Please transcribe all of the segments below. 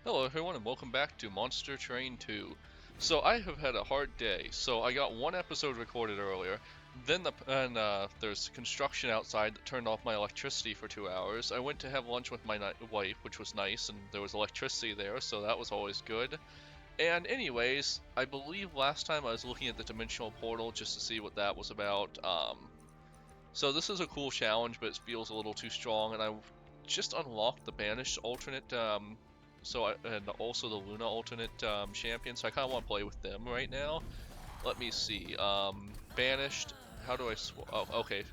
Hello everyone and welcome back to Monster Train 2. So I have had a hard day. So I got one episode recorded earlier, then there's construction outside that turned off my electricity for 2 hours. I went to have lunch with my wife, which was nice, and there was electricity there, so that was always good. And anyways, I believe last time I was looking at the dimensional portal just to see what that was about. So this is a cool challenge, but it feels a little too strong, and I just unlocked the banished alternate and also the Luna alternate champion, so I kind of want to play with them right now. Let me see. Banished. How do I? Oh, okay.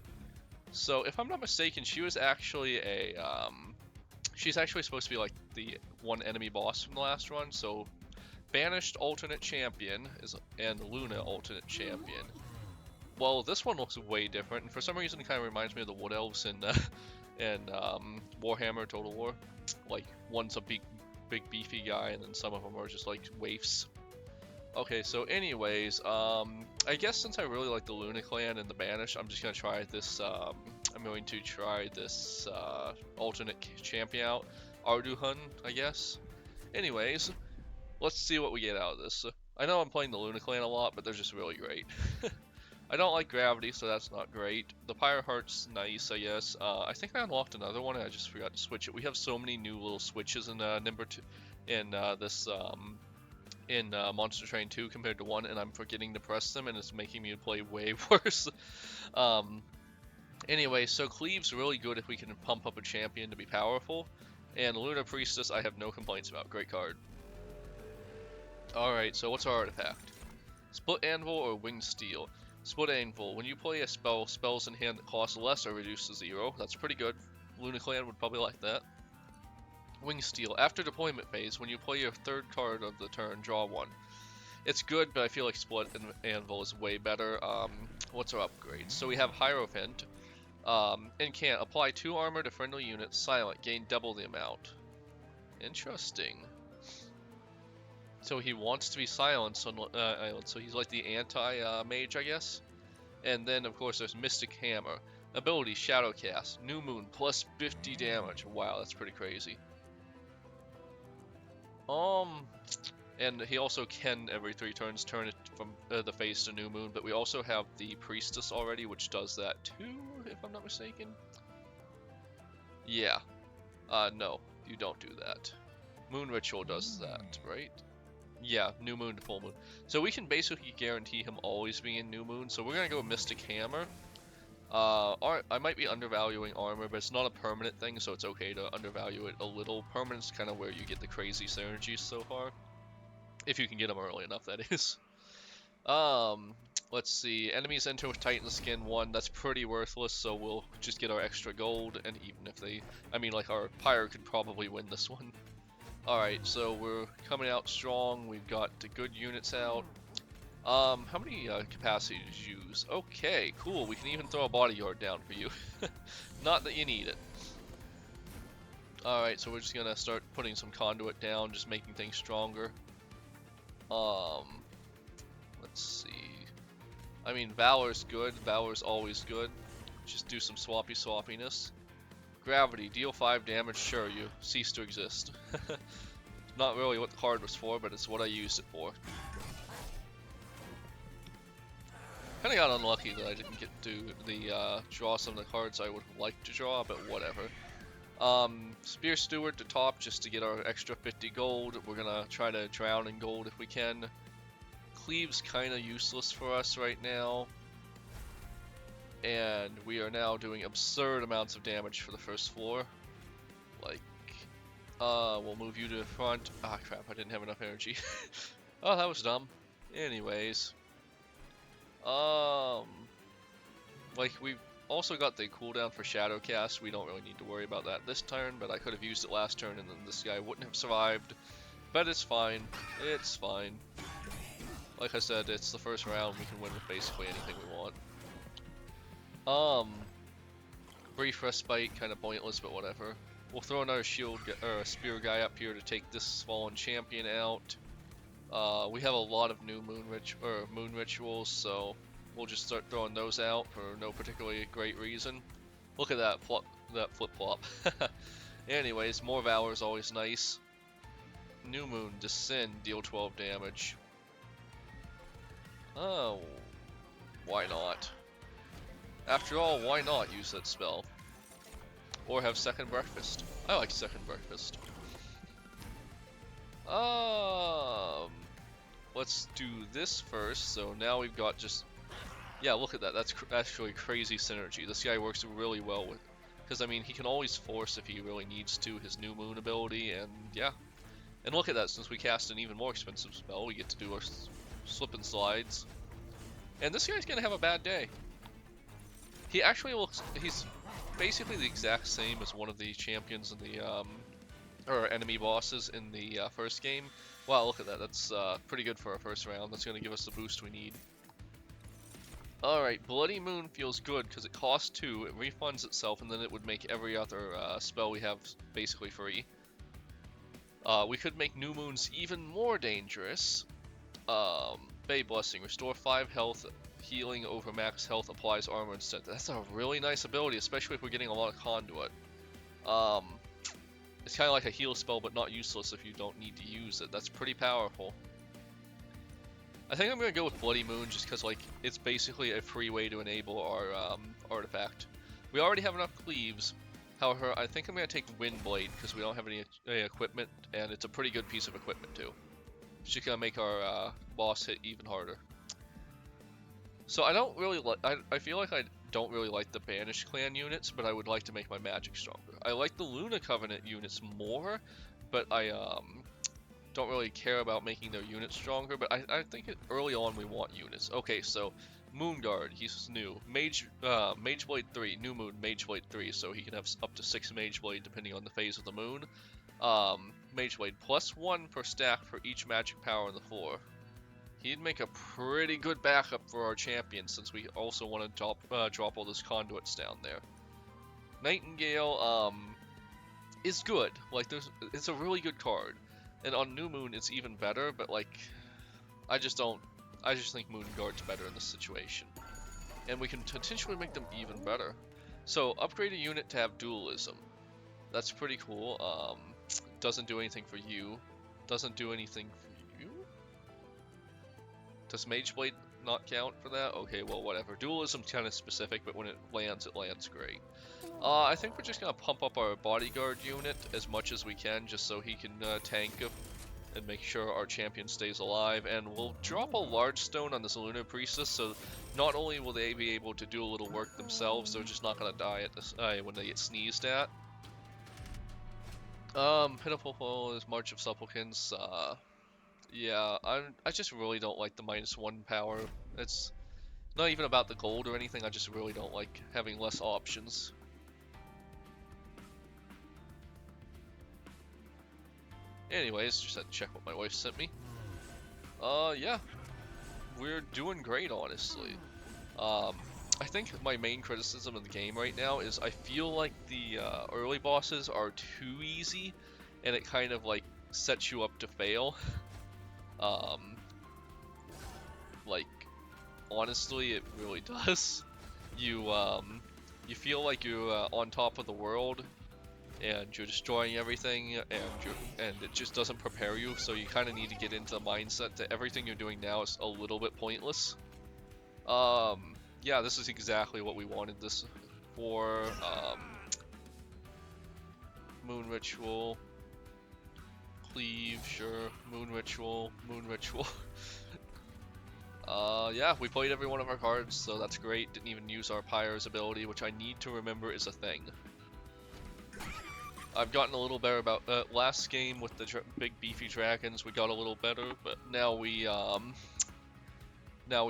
So if I'm not mistaken, she was actually she's actually supposed to be like the one enemy boss from the last run. So banished alternate champion and Luna alternate champion. Well, this one looks way different, and for some reason, it kind of reminds me of the Wood Elves in Warhammer Total War. Like one's a big beefy guy, and then some of them are just like waifs. Okay, so anyways, I guess since I really like the Luna clan and the Banish, I'm just gonna try this. I'm going to try this alternate champion out, Arduhun, I guess. Anyways, let's see what we get out of this. I know I'm playing the Luna clan a lot, but they're just really great. I don't like gravity, so that's not great. The Pyre Heart's nice, I guess. I think I unlocked another one, and I just forgot to switch it. We have so many new little switches in Nimber 2, in this Monster Train 2 compared to 1, and I'm forgetting to press them, and it's making me play way worse. um, anyway, so Cleave's really good if we can pump up a champion to be powerful, and Luna Priestess I have no complaints about. Great card. Alright, so what's our artifact? Split Anvil or Winged Steel? Split Anvil. When you play a spells in hand that cost less are reduced to 0. That's pretty good. Luna Clan would probably like that. Wing Steel. After deployment phase, when you play your third card of the turn, draw one. It's good, but I feel like Split Anvil is way better. What's our upgrade? So we have Hierophant. Incant. Apply 2 armor to friendly units. Silent. Gain double the amount. Interesting. So he wants to be silenced on Island, so he's like the anti-mage, I guess. And then, of course, there's Mystic Hammer. Ability, Shadowcast. New Moon, plus 50 damage. Wow, that's pretty crazy. And he also can, every 3 turns, turn it from the face to New Moon, but we also have the Priestess already, which does that too, if I'm not mistaken. Yeah. No, you don't do that. Moon Ritual does that, right? Yeah, New Moon to Full Moon. So we can basically guarantee him always being in New Moon, so we're gonna go Mystic Hammer. I might be undervaluing armor, but it's not a permanent thing, so it's okay to undervalue it a little. Permanent's kind of where you get the crazy synergies so far. If you can get them early enough, that is. Let's see. Enemies enter with Titan Skin 1. That's pretty worthless, so we'll just get our extra gold, and even if they... I mean, like, our Pyre could probably win this one. Alright, so we're coming out strong. We've got the good units out. How many capacity did you use? Okay, cool. We can even throw a bodyguard down for you. Not that you need it. Alright, so we're just gonna start putting some conduit down, just making things stronger. Let's see. I mean, Valor's good. Valor's always good. Just do some swappiness. Gravity, deal 5 damage, sure, you cease to exist. Not really what the card was for, but it's what I used it for. Kinda got unlucky that I didn't get to draw some of the cards I would like to draw, but whatever. Spear Steward to top just to get our extra 50 gold. We're gonna try to drown in gold if we can. Cleave's kinda useless for us right now. And we are now doing absurd amounts of damage for the first floor. Like, we'll move you to the front. Ah, crap, I didn't have enough energy. Oh, that was dumb. Anyways. Like, we've also got the cooldown for Shadowcast. We don't really need to worry about that this turn, but I could have used it last turn and then this guy wouldn't have survived. But it's fine. It's fine. Like I said, it's the first round. We can win with basically anything we want. Brief respite, kind of pointless, but whatever. We'll throw another spear guy up here to take this fallen champion out. We have a lot of new moon rituals, so we'll just start throwing those out for no particularly great reason. Look at that flip flop. Anyways, more Valor is always nice. New Moon, Descend, deal 12 damage. Oh, why not? After all, why not use that spell? Or have Second Breakfast. I like Second Breakfast. Let's do this first. So now we've got just... Yeah, look at that. That's actually crazy synergy. This guy works really well with... Because, I mean, he can always force if he really needs to, his New Moon ability, and yeah. And look at that, since we cast an even more expensive spell, we get to do our slip and slides. And this guy's gonna have a bad day. He actually looks... He's basically the exact same as one of the champions in the, or enemy bosses in the first game. Wow, look at that. That's pretty good for our first round. That's gonna give us the boost we need. Alright, Bloody Moon feels good because it costs 2, it refunds itself, and then it would make every other spell we have basically free. We could make New Moons even more dangerous. Bay Blessing, restore 5 health, healing over max health, applies armor instead. That's a really nice ability, especially if we're getting a lot of conduit. It's kind of like a heal spell, but not useless if you don't need to use it. That's pretty powerful. I think I'm going to go with Bloody Moon just because, like, it's basically a free way to enable our artifact. We already have enough cleaves. However, I think I'm going to take Windblade because we don't have any equipment, and it's a pretty good piece of equipment too. It's just going to make our boss hit even harder. So I don't really like... I feel like I don't really like the Banished Clan units, but I would like to make my magic stronger. I like the Luna Covenant units more, but I don't really care about making their units stronger, but I think early on we want units. Okay, so Moonguard, he's new. Mageblade 3, New Moon, Mageblade 3, so he can have up to 6 Mageblade depending on the phase of the moon. Mageblade, +1 per stack for each magic power on the floor. He'd make a pretty good backup for our champion since we also want to drop all those conduits down there. Nightingale is good. Like, it's a really good card. And on New Moon, it's even better, but, like, I just think Moonguard's better in this situation. And we can potentially make them even better. So, upgrade a unit to have dualism. That's pretty cool. Doesn't do anything for you. Doesn't do anything for you? Does Mageblade not count for that? Okay, well, whatever. Dualism's kind of specific, but when it lands great. I think we're just going to pump up our bodyguard unit as much as we can, just so he can tank him and make sure our champion stays alive. And we'll drop a large stone on this Lunar Priestess, so not only will they be able to do a little work themselves, they're just not going to die at this, when they get sneezed at. Pitiful is March of Supplicants. Yeah, I just really don't like the -1 power. It's not even about the gold or anything, I just really don't like having less options. Anyways, just had to check what my wife sent me. Yeah. We're doing great, honestly. I think my main criticism of the game right now is I feel like the early bosses are too easy, and it kind of, like, sets you up to fail. Like, honestly, it really does. You feel like you're on top of the world, and you're destroying everything, and it just doesn't prepare you, so you kind of need to get into the mindset that everything you're doing now is a little bit pointless. Yeah, this is exactly what we wanted this for. Moon Ritual, Cleave, sure, Moon Ritual, Moon Ritual. Yeah, we played every one of our cards, so that's great. Didn't even use our Pyre's ability, which I need to remember is a thing. I've gotten a little better about last game with the big beefy dragons. We got a little better, but now we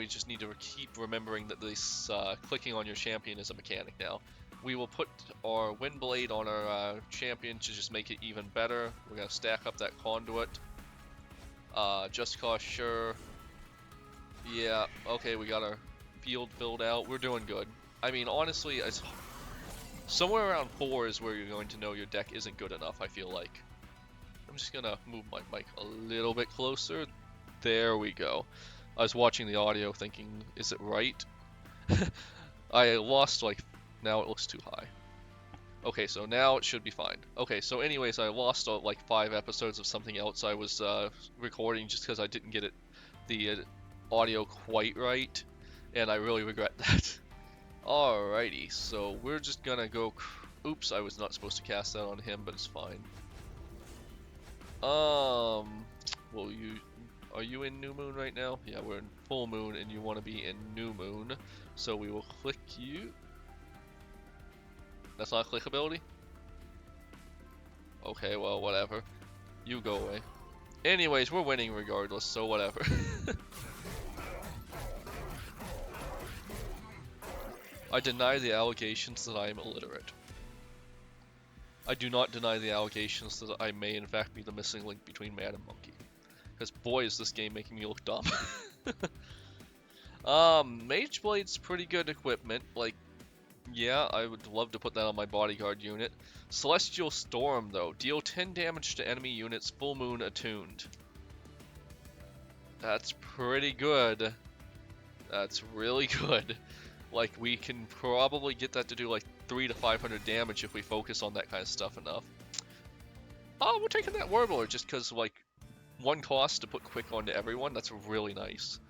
just need to keep remembering that this clicking on your champion is a mechanic now. We will put our Windblade on our champion to just make it even better. We're gonna stack up that conduit. Just cause, sure. Yeah, okay, we got our field filled out. We're doing good. I mean, honestly, it's somewhere around 4 is where you're going to know your deck isn't good enough, I feel like. I'm just gonna move my mic a little bit closer. There we go. I was watching the audio thinking, is it right? I lost, like, now it looks too high. Okay, so now it should be fine. Okay, so anyways, I lost like 5 episodes of something else I was recording just because I didn't get the audio quite right, and I really regret that. Alrighty, so we're just gonna go. Oops, I was not supposed to cast that on him, but it's fine. Well, are you in New Moon right now? Yeah, we're in Full Moon, and you want to be in New Moon, so we will click you. That's not a click ability? Okay, well, whatever. You go away. Anyways, we're winning regardless, so whatever. I deny the allegations that I am illiterate. I do not deny the allegations that I may in fact be the missing link between man and monkey. Because boy is this game making me look dumb. Mage Blade's pretty good equipment, like, yeah, I would love to put that on my bodyguard unit. Celestial Storm, though. Deal 10 damage to enemy units, full moon attuned. That's pretty good. That's really good. Like, we can probably get that to do like 300 to 500 damage if we focus on that kind of stuff enough. Oh, we're taking that Warbler just because, like, one cost to put quick onto everyone. That's really nice.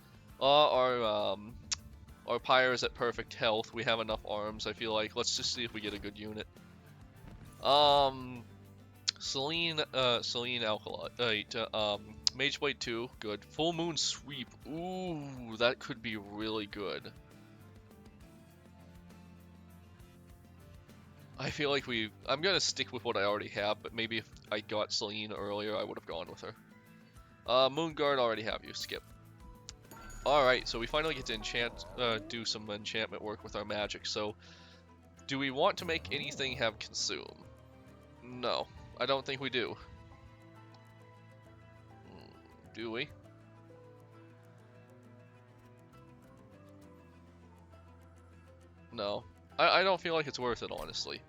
Our Pyre is at perfect health. We have enough arms, I feel like. Let's just see if we get a good unit. Selene Alkalite. Mage Blade 2, good. Full Moon Sweep. Ooh, that could be really good. I feel like I'm gonna stick with what I already have, but maybe if I got Selene earlier, I would have gone with her. Moonguard, already have you. Skip. Alright, so we finally get to do some enchantment work with our magic. So, do we want to make anything have consume? No, I don't think we do. Do we? No. I don't feel like it's worth it, honestly.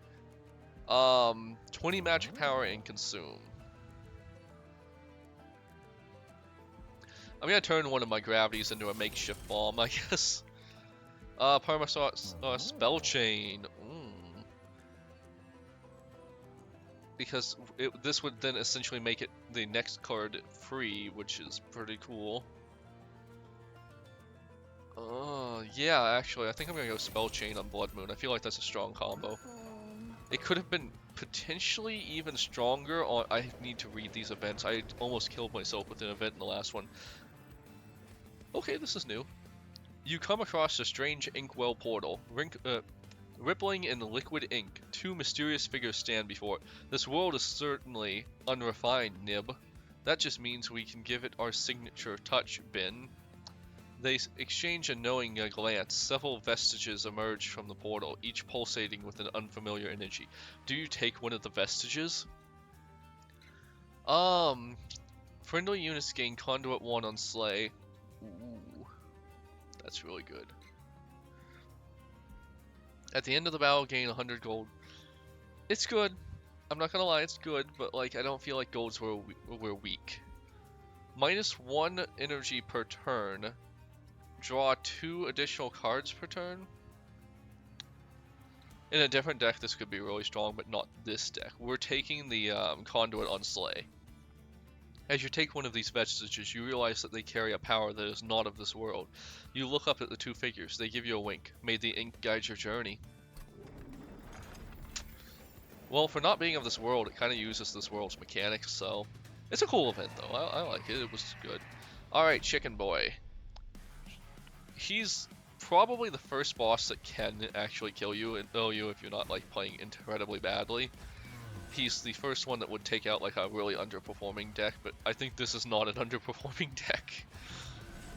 20 magic power and consume. I'm gonna turn one of my gravities into a makeshift bomb, I guess. Perma spell chain. Because this would then essentially make it the next card free, which is pretty cool. Yeah, actually, I think I'm gonna go spell chain on Blood Moon. I feel like that's a strong combo. It could have been potentially even stronger. I need to read these events. I almost killed myself with an event in the last one. Okay, this is new. You come across a strange inkwell portal. Rippling in liquid ink, 2 mysterious figures stand before it. This world is certainly unrefined, Nib. That just means we can give it our signature touch, Bin. They exchange a knowing glance. Several vestiges emerge from the portal, each pulsating with an unfamiliar energy. Do you take one of the vestiges? Friendly units gain Conduit 1 on Slay. Ooh, that's really good. At the end of the battle, gain 100 gold. It's good. I'm not gonna lie, it's good, but like I don't feel like golds were weak. -1 energy per turn. Draw 2 additional cards per turn. In a different deck, this could be really strong, but not this deck. We're taking the Conduit on Slay. As you take one of these vestiges, you realize that they carry a power that is not of this world. You look up at the 2 figures. They give you a wink. May the ink guide your journey. Well, for not being of this world, it kind of uses this world's mechanics, so... It's a cool event, though. I like it. It was good. Alright, Chicken Boy. He's probably the first boss that can actually kill you and know you if you're not, like, playing incredibly badly. He's the first one that would take out, like, a really underperforming deck, but I think this is not an underperforming deck.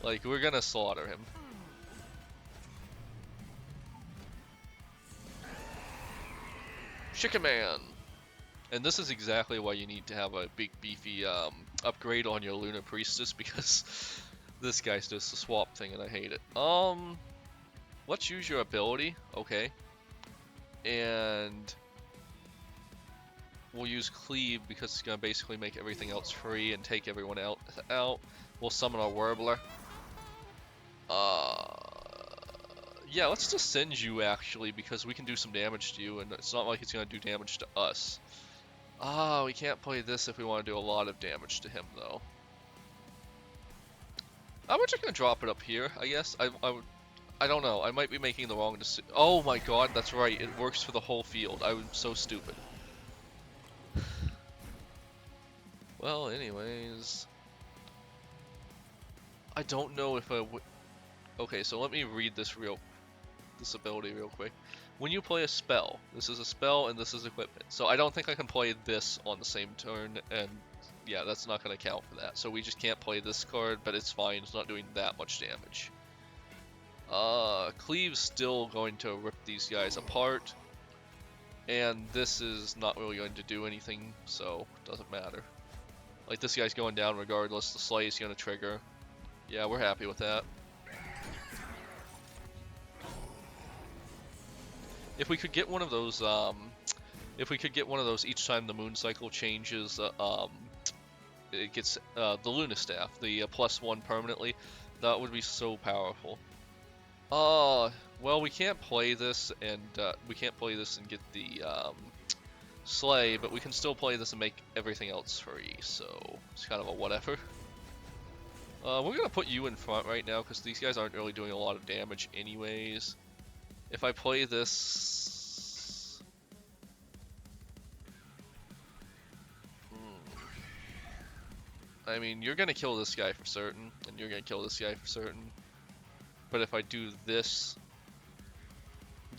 Like, we're gonna slaughter him. Chicken Man! And this is exactly why you need to have a big beefy upgrade on your Lunar Priestess, because this guy's just a swap thing and I hate it. Let's use your ability, okay. And we'll use Cleave because it's gonna basically make everything else free and take everyone out. We'll summon our Warbler. Yeah, let's just send you actually, because we can do some damage to you, and it's not like it's gonna do damage to us. Ah, we can't play this if we want to do a lot of damage to him, though. I'm just gonna drop it up here, I guess. I don't know. I might be making the wrong decision. Oh my god, that's right. It works for the whole field. I'm so stupid. Well, anyways, I don't know if I would. Okay, so let me read this ability real quick. When you play a spell, this is a spell and this is equipment. So I don't think I can play this on the same turn, and yeah, that's not going to count for that. So we just can't play this card, but it's fine. It's not doing that much damage. Cleave's still going to rip these guys apart, and this is not really going to do anything, so it doesn't matter. Like, this guy's going down regardless. The Slay is going to trigger. Yeah, we're happy with that. If we could get one of those, each time the moon cycle changes, it gets the Luna Staff, the +1 permanently, that would be so powerful. Well, we can't play this and get the Slay, but we can still play this and make everything else free. So it's kind of a whatever. We're gonna put you in front right now because these guys aren't really doing a lot of damage anyways. If I play this... I mean, you're gonna kill this guy for certain, and you're gonna kill this guy for certain. But if I do this,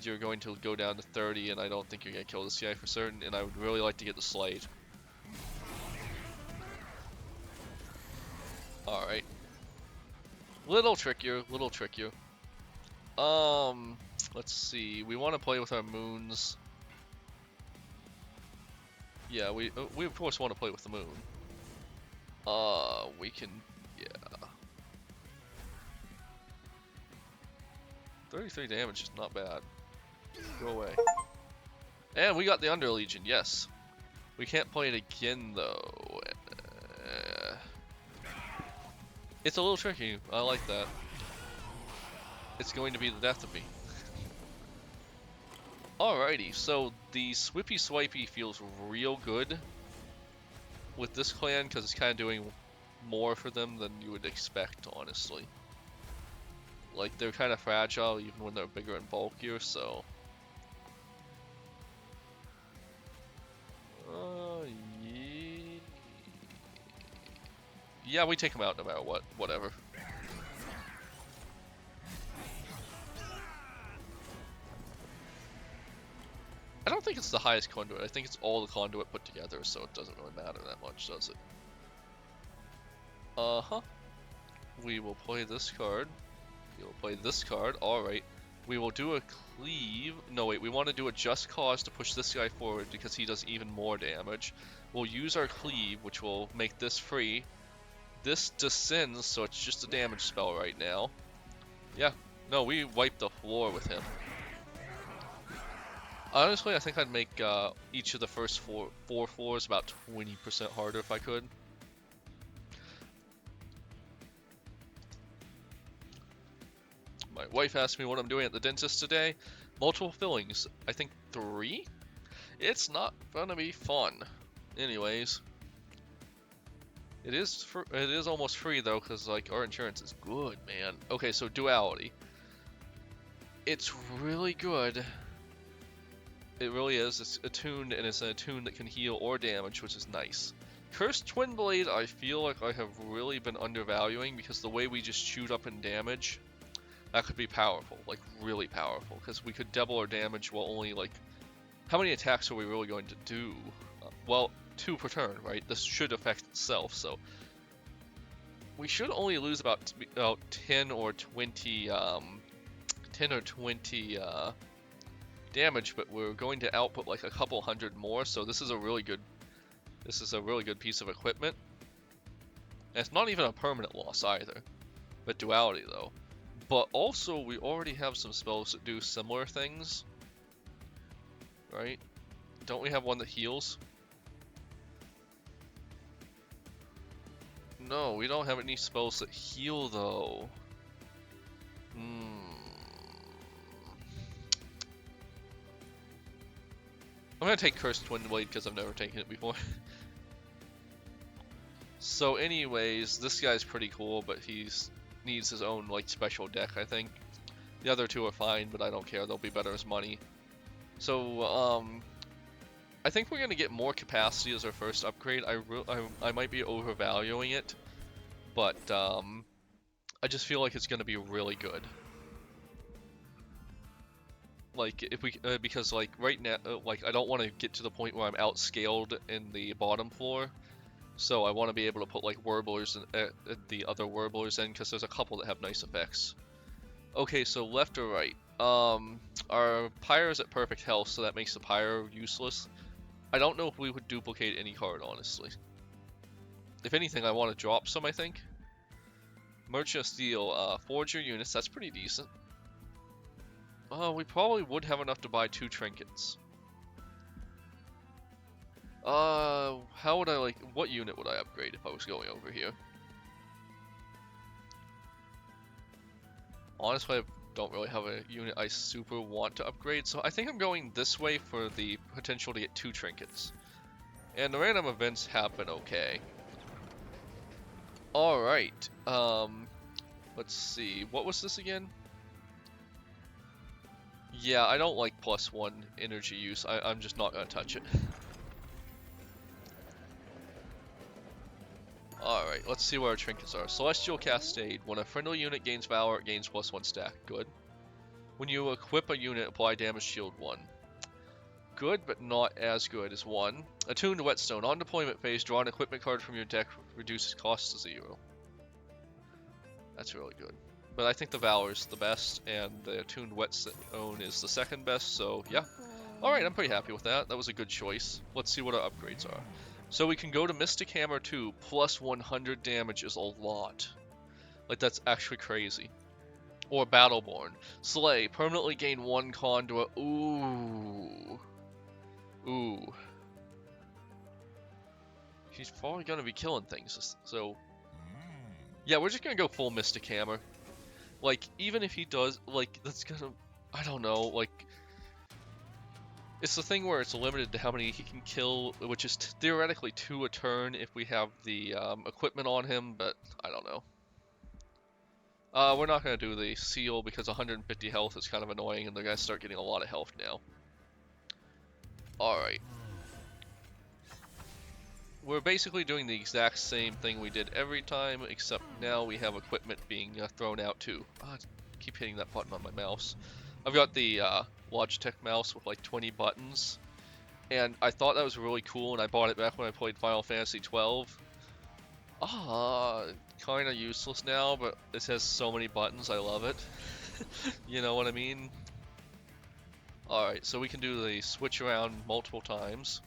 you're going to go down to 30, and I don't think you're gonna kill this guy for certain, and I would really like to get the Slade. Alright. Little trickier, little trickier. Let's see. We want to play with our moons. Yeah, we of course want to play with the moon. We can, yeah. 33 damage is not bad. Go away. And we got the Under Legion, yes. We can't play it again though. It's a little tricky. I like that. It's going to be the death of me. Alrighty, so the Swippy Swipey feels real good with this clan because it's kind of doing more for them than you would expect, honestly. Like, they're kind of fragile even when they're bigger and bulkier, so... Yeah, we take them out no matter what. Whatever. I don't think it's the highest conduit. I think it's all the conduit put together, so it doesn't really matter that much, does it? Uh-huh. We will play this card. We will play this card. Alright. We will do a cleave. No, wait. We want to do a just cause to push this guy forward because he does even more damage. We'll use our cleave, which will make this free. This descends, so it's just a damage spell right now. Yeah. No, we wiped the floor with him. Honestly, I think I'd make each of the first four floors about 20% harder if I could. My wife asked me what I'm doing at the dentist today. Multiple fillings. I think 3? It's not gonna be fun. Anyways. It is almost free though, because like our insurance is good, man. Okay, so duality. It's really good. It really is. It's attuned, and it's an attune that can heal or damage, which is nice. Cursed Twin Blade, I feel like I have really been undervaluing because the way we just shoot up in damage, that could be powerful, like really powerful, because we could double our damage while only like, how many attacks are we really going to do? Well, 2 per turn, right? This should affect itself, so we should only lose about 10 or 20 damage, but we're going to output like a couple hundred more, so this is a really good piece of equipment. And it's not even a permanent loss either, but duality though. But also we already have some spells that do similar things, right? Don't we have one that heals? No, we don't have any spells that heal though. I'm gonna take Cursed Twin Blade because I've never taken it before. So anyways, this guy's pretty cool, but he's needs his own like special deck, I think. The other two are fine, but I don't care. They'll be better as money. So I think we're gonna get more capacity as our first upgrade. I might be overvaluing it, but I just feel like it's gonna be really good. Like if we because like right now, like I don't want to get to the point where I'm outscaled in the bottom floor. So I want to be able to put like warblers and the other warblers in, because there's a couple that have nice effects. Okay, so left or right? Our pyre is at perfect health, so that makes the pyre useless. I don't know if we would duplicate any card, honestly. If anything, I want to drop some, I think. Merchant of Steel, Forger units, that's pretty decent. We probably would have enough to buy 2 trinkets. How would I like, what unit would I upgrade if I was going over here? Honestly, I don't really have a unit I super want to upgrade, so I think I'm going this way for the potential to get 2 trinkets. And the random events have been okay. Alright, let's see, what was this again? Yeah, I don't like +1 energy use, I'm just not gonna touch it. Alright, let's see what our trinkets are. Celestial Cascade. When a friendly unit gains Valor, it gains +1 stack. Good. When you equip a unit, apply damage shield 1. Good, but not as good as 1. Attuned Whetstone. On deployment phase, draw an equipment card from your deck, reduces cost to 0. That's really good. But I think the Valor is the best, and the Attuned Whetstone is the second best, so yeah. Alright, I'm pretty happy with that. That was a good choice. Let's see what our upgrades are. So we can go to Mystic Hammer 2, plus 100 damage is a lot. Like, that's actually crazy. Or Battleborn. Slay, permanently gain 1 conduit. Ooh. Ooh. He's probably gonna be killing things, so... Yeah, we're just gonna go full Mystic Hammer. Like, even if he does, like, that's gonna... I don't know, like... It's the thing where it's limited to how many he can kill, which is theoretically 2 a turn if we have the equipment on him, but I don't know. We're not going to do the seal because 150 health is kind of annoying and they're going to start getting a lot of health now. Alright. We're basically doing the exact same thing we did every time, except now we have equipment being thrown out too. I keep hitting that button on my mouse. I've got the Logitech mouse with like 20 buttons, and I thought that was really cool, and I bought it back when I played Final Fantasy 12. Kinda useless now, but it has so many buttons, I love it. You know what I mean? Alright, so we can do the switch around multiple times.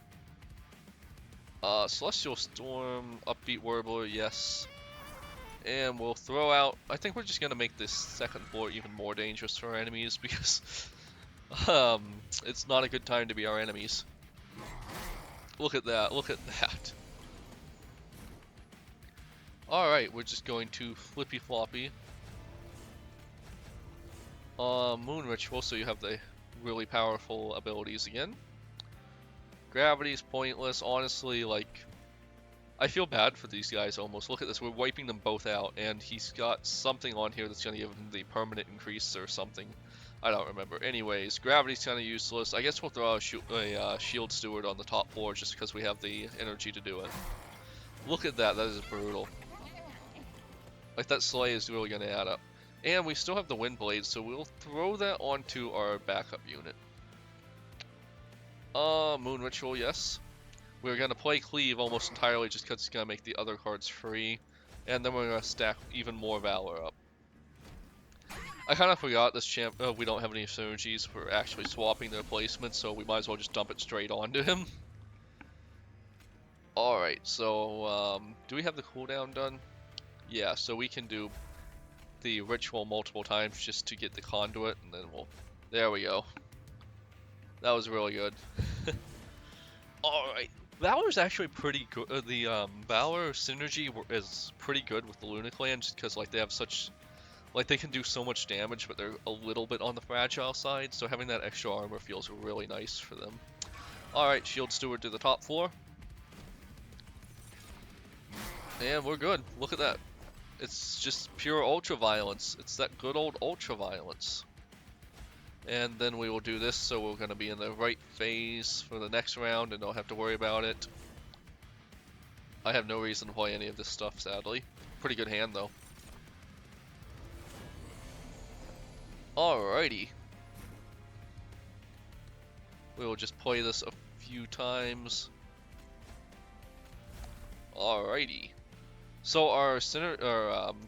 Celestial Storm, Upbeat Warbler, yes. And we'll throw out... I think we're just gonna make this second floor even more dangerous for our enemies, because... it's not a good time to be our enemies. Look at that, look at that. Alright, we're just going to flippy floppy. Moon Ritual, so you have the really powerful abilities again. Gravity's pointless, honestly, like... I feel bad for these guys almost. Look at this, we're wiping them both out, and he's got something on here that's gonna give him the permanent increase or something. I don't remember. Anyways, gravity's kind of useless. I guess we'll throw a shield steward on the top floor just because we have the energy to do it. Look at that, that is brutal. Like, that Slay is really going to add up. And we still have the Wind Blade, so we'll throw that onto our backup unit. Moon Ritual, yes. We're going to play Cleave almost entirely just because it's going to make the other cards free. And then we're going to stack even more Valor up. I kind of forgot this champ, we don't have any synergies for actually swapping their placements, so we might as well just dump it straight onto him. Alright, so, do we have the cooldown done? Yeah, so we can do the ritual multiple times just to get the conduit, and then we'll... There we go. That was really good. Alright, Valor's actually pretty good. The Valor synergy is pretty good with the Lunaclan, just because, like, they have such... Like, they can do so much damage, but they're a little bit on the fragile side, so having that extra armor feels really nice for them. Alright, Shield Steward to the top floor. And we're good. Look at that. It's just pure ultra violence. It's that good old ultra violence. And then we will do this, so we're going to be in the right phase for the next round and don't have to worry about it. I have no reason to play any of this stuff, sadly. Pretty good hand, though. Alrighty. We will just play this a few times. Alrighty. So our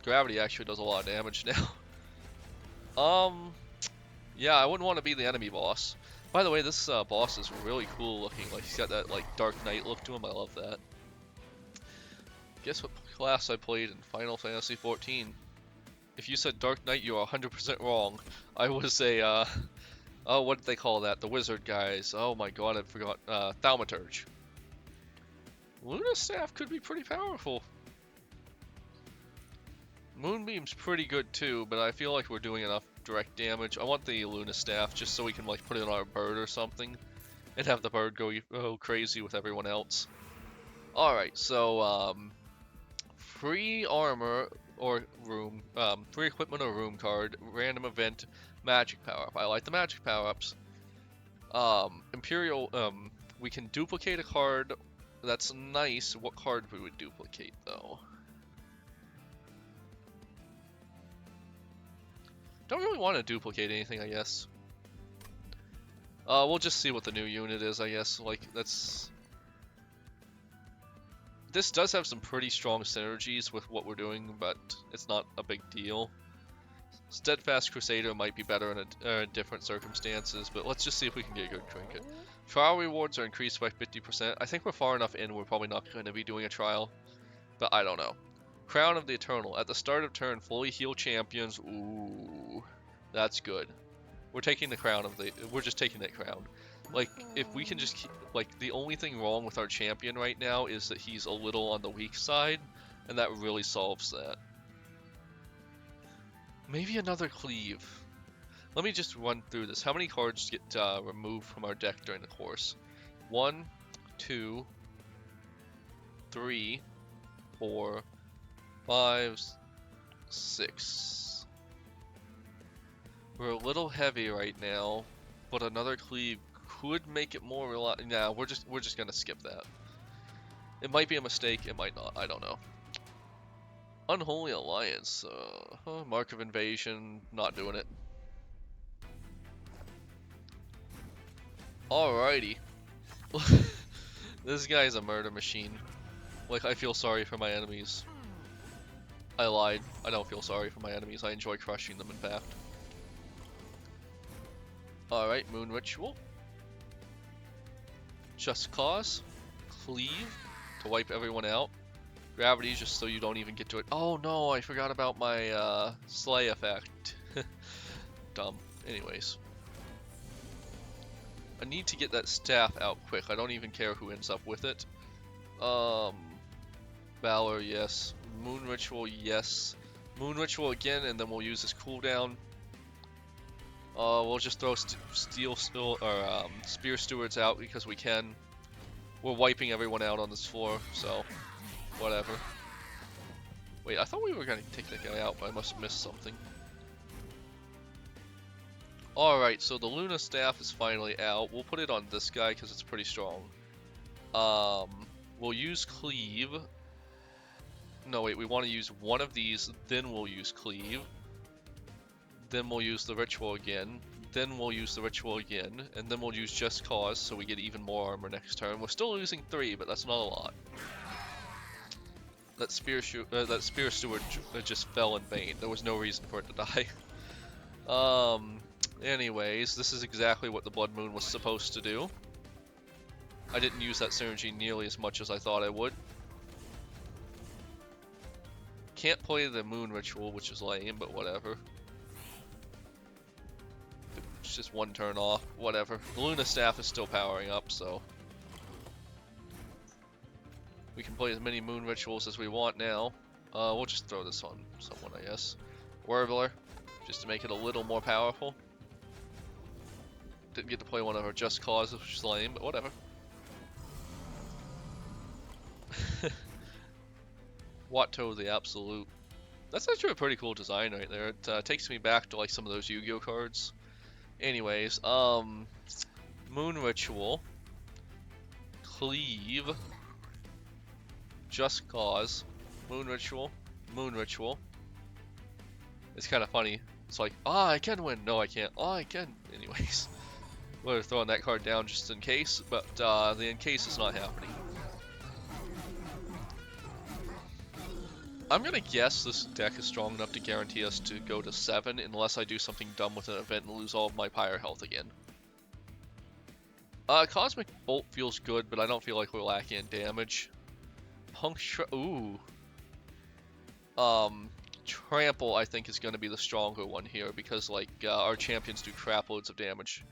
gravity actually does a lot of damage now. Yeah, I wouldn't want to be the enemy boss. By the way, this boss is really cool looking. Like, he's got that like Dark Knight look to him. I love that. Guess what class I played in Final Fantasy XIV? If you said Dark Knight, you are 100% wrong. I was a oh, what did they call that? The wizard guys. Oh my god, I forgot. Thaumaturge. Luna Staff could be pretty powerful. Moonbeam's pretty good too, but I feel like we're doing enough direct damage. I want the Luna Staff just so we can like put it on our bird or something and have the bird go crazy with everyone else. Alright, so free armor or room, free equipment or room card, random event, magic power up. I like the magic power ups. Imperial, we can duplicate a card. That's nice. What card we would duplicate though? Don't really want to duplicate anything, I guess. We'll just see what the new unit is, I guess. Like, that's... This does have some pretty strong synergies with what we're doing, but it's not a big deal. Steadfast Crusader might be better in different circumstances, but let's just see if we can get a good trinket. Trial rewards are increased by 50%. I think we're far enough in, we're probably not going to be doing a trial, but I don't know. Crown of the Eternal. At the start of turn, fully heal champions. Ooh, that's good. We're taking the crown of the... We're just taking that crown. Like, if we can just keep... Like, the only thing wrong with our champion right now is that he's a little on the weak side, and that really solves that. Maybe another cleave. Let me just run through this. How many cards get removed from our deck during the course? 1, 2, 3, 4, 5, 6. We're a little heavy right now, but another cleave could make it more reliable. Nah, we're just gonna skip that. It might be a mistake, it might not. I don't know. Unholy Alliance. Mark of Invasion. Not doing it. Alrighty. This guy's a murder machine. Like, I feel sorry for my enemies. I lied. I don't feel sorry for my enemies. I enjoy crushing them, in fact. Alright, Moon Ritual. Just Cause. Cleave. To wipe everyone out. Gravity, just so you don't even get to it. Oh no, I forgot about my Slay effect. Dumb. Anyways. I need to get that staff out quick. I don't even care who ends up with it. Valor, yes. Moon Ritual, yes. Moon Ritual again, and then we'll use this cooldown. We'll just throw Spear Stewards out because we can. We're wiping everyone out on this floor, so whatever. Wait, I thought we were gonna take that guy out, but I must have missed something. Alright, so the Luna Staff is finally out. We'll put it on this guy because it's pretty strong. We'll use Cleave. No, wait, we want to use one of these, then we'll use Cleave. Then we'll use the Ritual again. Then we'll use the Ritual again. And then we'll use Just Cause so we get even more armor next turn. We're still losing 3, but that's not a lot. That Spear Steward just fell in vain. There was no reason for it to die. Anyways, this is exactly what the Blood Moon was supposed to do. I didn't use that synergy nearly as much as I thought I would. Can't play the Moon Ritual, which is lame, but whatever. It's just one turn off, whatever. The Luna Staff is still powering up, so we can play as many Moon Rituals as we want now. We'll just throw this on someone, I guess. Warbler, just to make it a little more powerful. Didn't get to play one of our Just Cause, which is lame, but whatever. Watto the Absolute. That's actually a pretty cool design right there. It takes me back to like some of those Yu-Gi-Oh cards. Anyways, Moon Ritual, Cleave, Just Cause, Moon Ritual, Moon Ritual. It's kind of funny. It's like, I can win. No, I can't. I can. Anyways, we're throwing that card down just in case, but the in case is not happening. I'm gonna guess this deck is strong enough to guarantee us to go to 7 unless I do something dumb with an event and lose all of my Pyre health again. Cosmic Bolt feels good, but I don't feel like we're lacking in damage. Ooh. Trample, I think, is going to be the stronger one here because, like, our champions do crap loads of damage.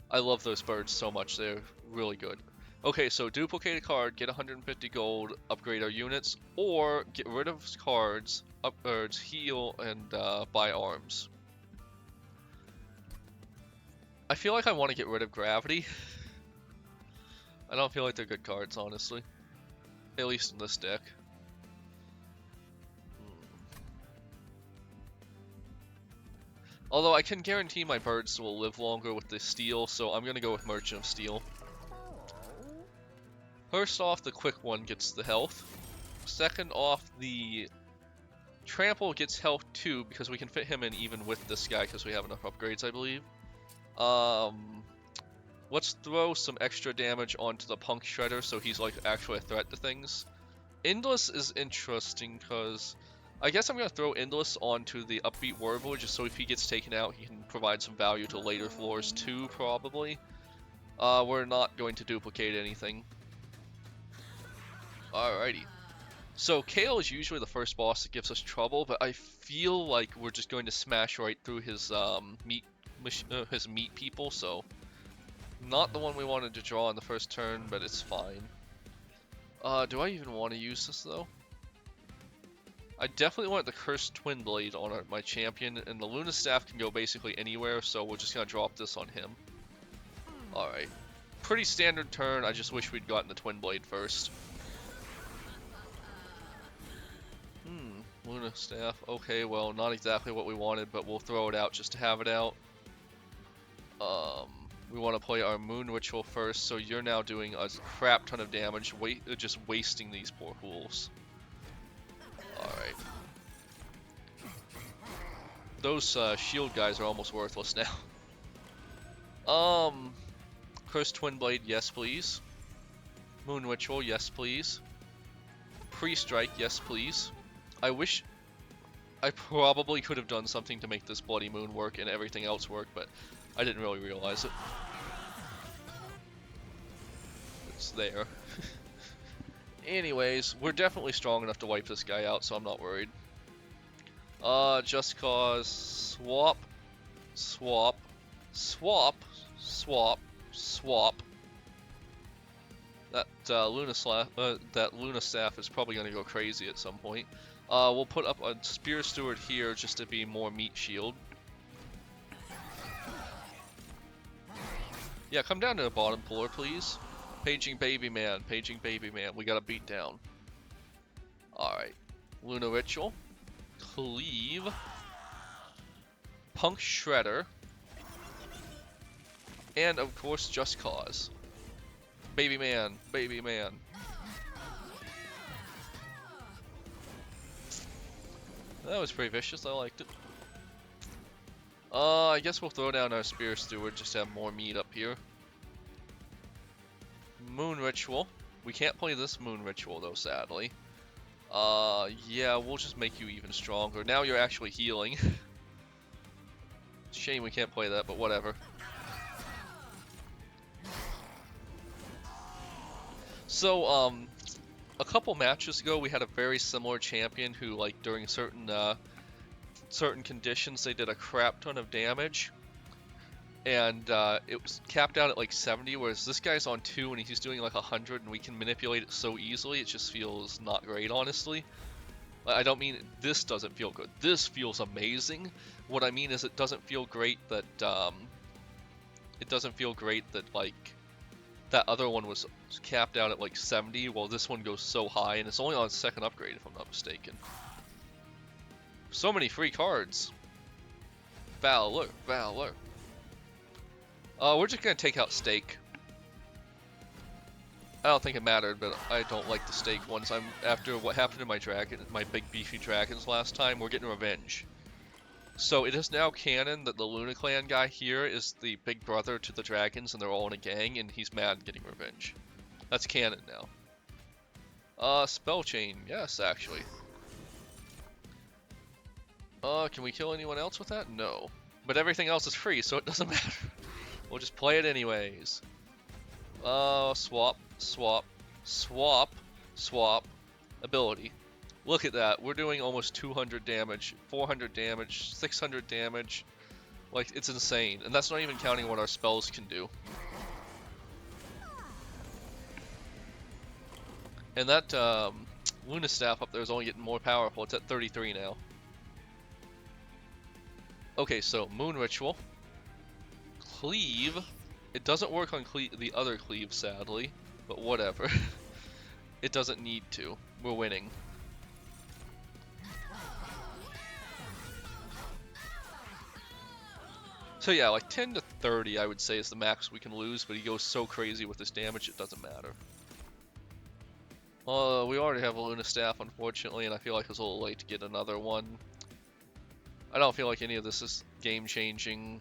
I love those birds so much. They're really good. Okay, so duplicate a card, get 150 gold, upgrade our units, or get rid of cards, upgrades, heal, and buy arms. I feel like I want to get rid of Gravity. I don't feel like they're good cards, honestly. At least in this deck. Although I can guarantee my birds will live longer with the steel, so I'm going to go with Merchant of Steel. First off, the quick one gets the health. Second off, the Trample gets health too, because we can fit him in even with this guy because we have enough upgrades, I believe. Let's throw some extra damage onto the Punk Shredder so he's like actually a threat to things. Endless is interesting because I guess I'm going to throw Endless onto the Upbeat Warbler just so if he gets taken out he can provide some value to later floors too, probably. We're not going to duplicate anything. Alrighty. So Kale is usually the first boss that gives us trouble, but I feel like we're just going to smash right through his meat people, so not the one we wanted to draw in the first turn, but it's fine. Do I even want to use this though? I definitely want the Cursed Twin Blade on my champion, and the Luna Staff can go basically anywhere, so we're just gonna drop this on him. Alright. Pretty standard turn, I just wish we'd gotten the Twin Blade first. Luna Staff. Okay, well, not exactly what we wanted, but we'll throw it out just to have it out. We want to play our Moon Ritual first, so you're now doing a crap ton of damage, just wasting these poor fools. Alright. Those shield guys are almost worthless now. Cursed Twin Blade, yes please. Moon Ritual, yes please. Pre-Strike, yes please. I wish I probably could have done something to make this Bloody Moon work and everything else work, but I didn't really realize it. It's there. Anyways, we're definitely strong enough to wipe this guy out, so I'm not worried. Just Cause, swap, swap, swap, swap, swap. That Luna Staff is probably going to go crazy at some point. We'll put up a Spear Steward here just to be more meat shield. Yeah, come down to the bottom floor, please. Paging Baby Man, Paging Baby Man. We got a beat down. Alright. Luna Ritual. Cleave. Punk Shredder. And, of course, Just Cause. Baby Man, Baby Man. That was pretty vicious, I liked it. I guess we'll throw down our Spear Steward just to have more meat up here. Moon Ritual. We can't play this Moon Ritual though, sadly. Yeah, we'll just make you even stronger. Now you're actually healing. Shame we can't play that, but whatever. So, a couple matches ago, we had a very similar champion who, like, during certain conditions, they did a crap ton of damage. And it was capped out at like 70, whereas this guy's on 2 and he's doing like 100, and we can manipulate it so easily. It just feels not great, honestly. I don't mean this doesn't feel good. This feels amazing. What I mean is it doesn't feel great that like that other one was It's capped out at like 70, while this one goes so high, and it's only on its second upgrade if I'm not mistaken. So many free cards. Valor, Valor. We're just gonna take out Stake. I don't think it mattered, but I don't like the Stake ones. After what happened to my big beefy dragons last time, we're getting revenge. So it is now canon that the Luna Clan guy here is the big brother to the dragons, and they're all in a gang, and he's mad getting revenge. That's canon now. Spell chain, yes, actually. Can we kill anyone else with that? No. But everything else is free, so it doesn't matter. We'll just play it anyways. Swap, swap, swap, swap, ability. Look at that, we're doing almost 200 damage, 400 damage, 600 damage. Like, it's insane. And that's not even counting what our spells can do. And that, Luna Staff up there is only getting more powerful. It's at 33 now. Okay, so, Moon Ritual. Cleave. It doesn't work on the other Cleave, sadly. But whatever. It doesn't need to. We're winning. So yeah, like 10 to 30 I would say is the max we can lose, but he goes so crazy with his damage it doesn't matter. We already have a Luna Staff, unfortunately, and I feel like it's a little late to get another one. I don't feel like any of this is game-changing.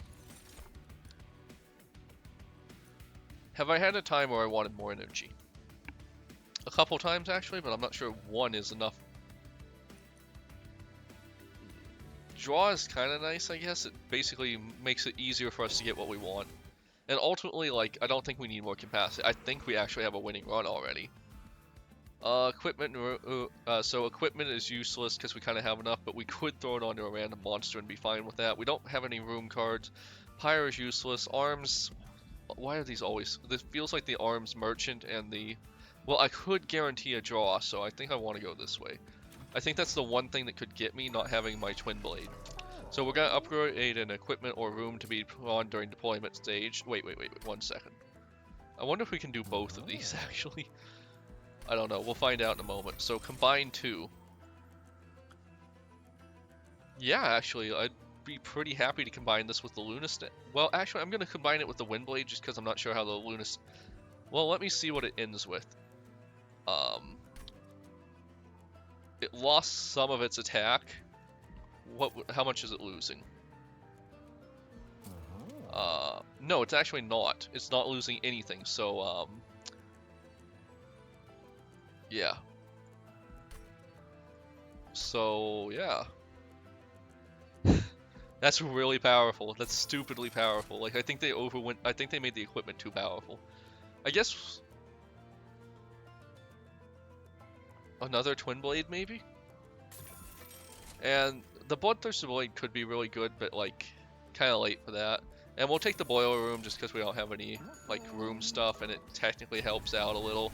Have I had a time where I wanted more energy? A couple times, actually, but I'm not sure one is enough. Draw is kind of nice, I guess. It basically makes it easier for us to get what we want. And ultimately, like, I don't think we need more capacity. I think we actually have a winning run already. Equipment, so equipment is useless because we kind of have enough, but we could throw it onto a random monster and be fine with that. We don't have any room cards. Pyre is useless. Arms, why are these always, this feels like the arms merchant and the, well, I could guarantee a draw, so I think I want to go this way. I think that's the one thing that could get me, not having my twin blade. So we're going to upgrade an equipment or room to be on during deployment stage. Wait, 1 second. I wonder if we can do both of these, actually. I don't know, we'll find out in a moment. So combine 2. Yeah, actually, I'd be pretty happy to combine this with the Luna Staff. Well, actually, I'm going to combine it with the Wind Blade just because I'm not sure how the Luna... Well, let me see what it ends with. It lost some of its attack. How much is it losing? No, it's actually not. It's not losing anything, so, yeah. So, yeah. That's really powerful. That's stupidly powerful. Like, I think they made the equipment too powerful. I guess... Another Twin Blade, maybe? And the Bloodthirster Blade could be really good, but, like, kind of late for that. And we'll take the Boiler Room just because we don't have any, like, room stuff, and it technically helps out a little.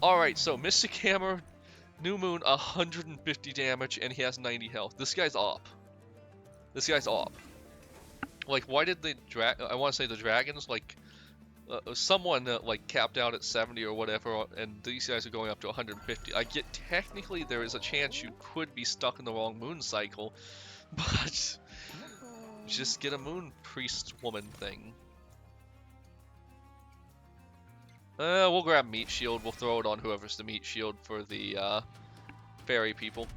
Alright, so Mystic Hammer, New Moon, 150 damage, and he has 90 health. This guy's op. This guy's op. Like, why did the I want to say the dragons, like, someone like capped out at 70 or whatever, and these guys are going up to 150. I get technically there is a chance you could be stuck in the wrong moon cycle, but just get a moon priest woman thing. We'll grab Meat Shield. We'll throw it on whoever's the Meat Shield for the fairy people.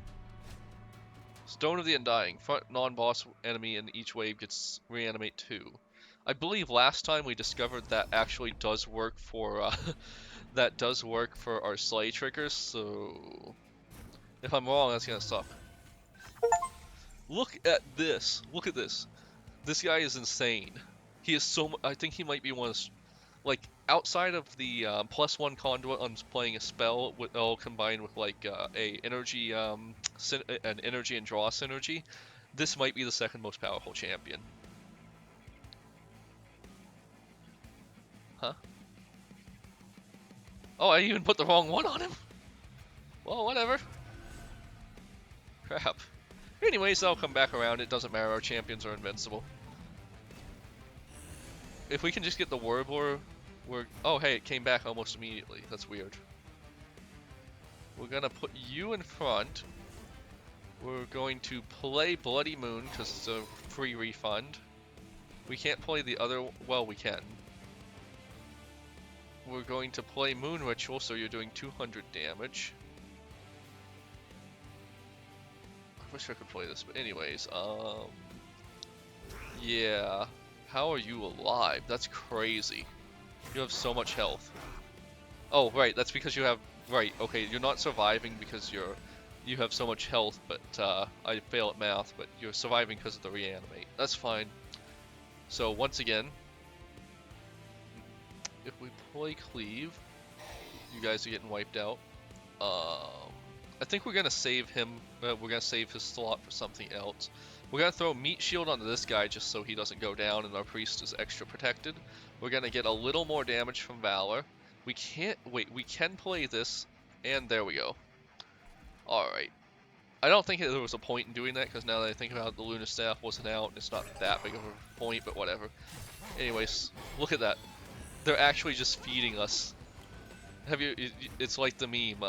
Stone of the Undying. Front non-boss enemy in each wave gets reanimate 2. I believe last time we discovered that actually does work for that does work for our slay triggers. So if I'm wrong, that's gonna suck. Look at this. Look at this. This guy is insane. He is so. I think he might be one of, like, outside of the +1 conduit on playing a spell with all combined with like a energy an energy and draw synergy. This might be the second most powerful champion. Huh? Oh, I even put the wrong one on him. Well, whatever. Crap. Anyways, I'll come back around. It doesn't matter. Our champions are invincible. If we can just get the Warbler Oh, hey, it came back almost immediately. That's weird. We're gonna put you in front. We're going to play Bloody Moon because it's a free refund. We can't play the other. Well, we can. We're going to play Moon Ritual, so you're doing 200 damage. I wish I could play this, but anyways, yeah. How are you alive? That's crazy. You have so much health. Oh, right, that's because you have, right, okay, you're not surviving because you have so much health, but, I fail at math, but you're surviving because of the reanimate. That's fine. So, once again, if we play Cleave, you guys are getting wiped out. I think we're gonna save him, we're gonna save his slot for something else. We're gonna throw Meat Shield onto this guy just so he doesn't go down and our priest is extra protected. We're gonna get a little more damage from Valor. We can't, wait, we can play this, and there we go. Alright. I don't think there was a point in doing that, because now that I think about it, the Luna Staff wasn't out, and it's not that big of a point, but whatever. Anyways, look at that. They're actually just feeding us. It's like the meme,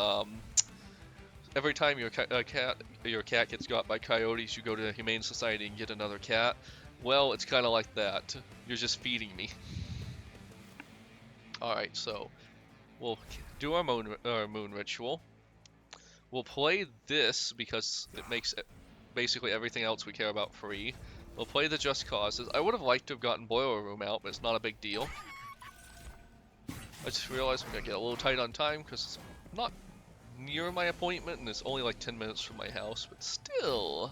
every time your cat gets got by coyotes, you go to the Humane Society and get another cat. Well, it's kind of like that. You're just feeding me. Alright, so we'll do our moon ritual. We'll play this because it makes basically everything else we care about free. We'll play the Just Causes. I would have liked to have gotten Boiler Room out, but it's not a big deal. I just realized I'm going to get a little tight on time because it's not near my appointment and it's only like 10 minutes from my house, but still,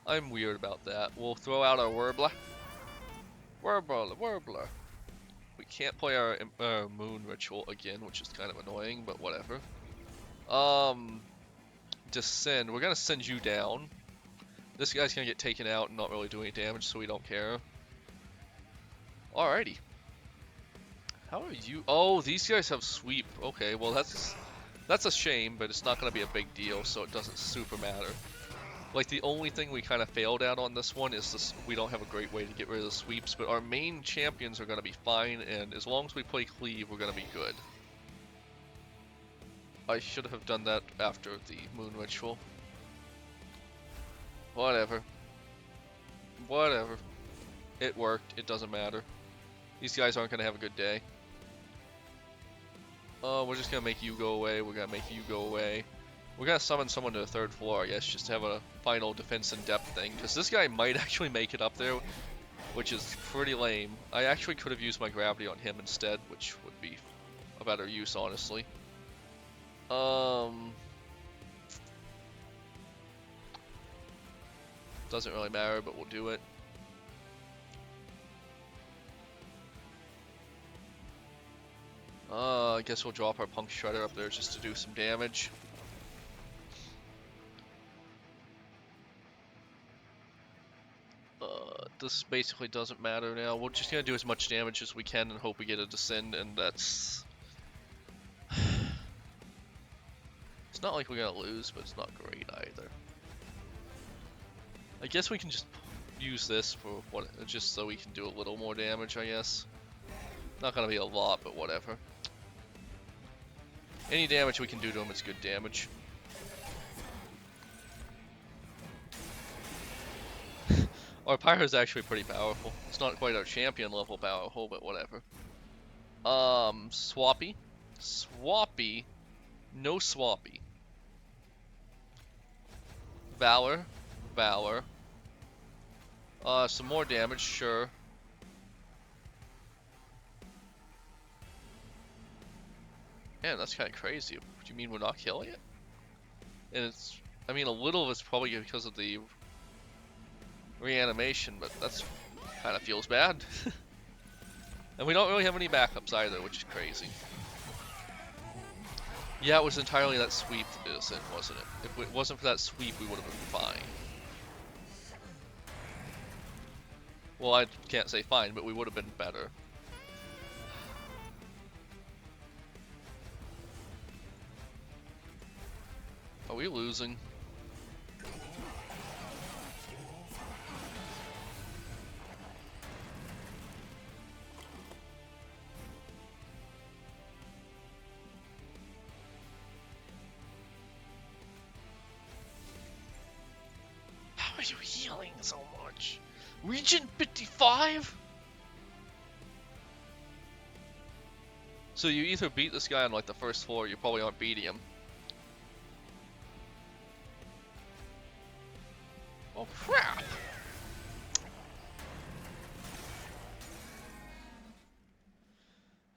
I'm weird about that. We'll throw out our Warbler. Warbler. We can't play our moon ritual again, which is kind of annoying, but whatever. Descend. We're gonna send you down. This guy's gonna get taken out and not really do any damage, so we don't care. Alrighty. How are you? Oh, these guys have sweep. Okay, well that's a shame, but it's not gonna be a big deal, so it doesn't super matter. Like, the only thing we kind of failed at on this one is this, we don't have a great way to get rid of the sweeps, but our main champions are going to be fine, and as long as we play Cleave, we're going to be good. I should have done that after the Moon Ritual. Whatever. Whatever. It worked. It doesn't matter. These guys aren't going to have a good day. We're just going to make you go away. We're going to make you go away. We're gonna summon someone to the 3rd floor, I guess, just to have a final defense in depth thing, because this guy might actually make it up there, which is pretty lame. I actually could have used my gravity on him instead, which would be a better use, honestly. Doesn't really matter, but we'll do it. I guess we'll drop our Punk Shredder up there just to do some damage. This basically doesn't matter now. We're just gonna do as much damage as we can and hope we get a Descend, and that's... It's not like we're gonna lose, but it's not great either. I guess we can just use this for what, just so we can do a little more damage, I guess. Not gonna be a lot, but whatever. Any damage we can do to him is good damage. Our Pyro is actually pretty powerful. It's not quite our champion level powerful, but whatever. Swappy. Swappy. No Swappy. Valor. Valor. Some more damage, sure. Man, that's kind of crazy. Do you mean we're not killing it? And it's, I mean, a little of it's probably because of the reanimation, but that's kind of feels bad. And we don't really have any backups either, which is crazy. Yeah, it was entirely that sweep that did us in, wasn't it? If it wasn't for that sweep, we would have been fine. Well, I can't say fine, but we would have been better. Are we losing? you healing so much? Region 55? So you either beat this guy on like the first floor, or you probably aren't beating him. Oh crap!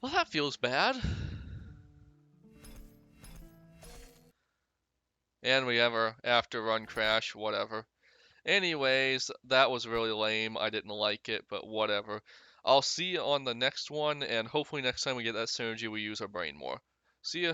Well, that feels bad. And we have our after run crash, whatever. Anyways, that was really lame. I didn't like it, but whatever. I'll see you on the next one, and hopefully next time we get that synergy, we use our brain more. See ya.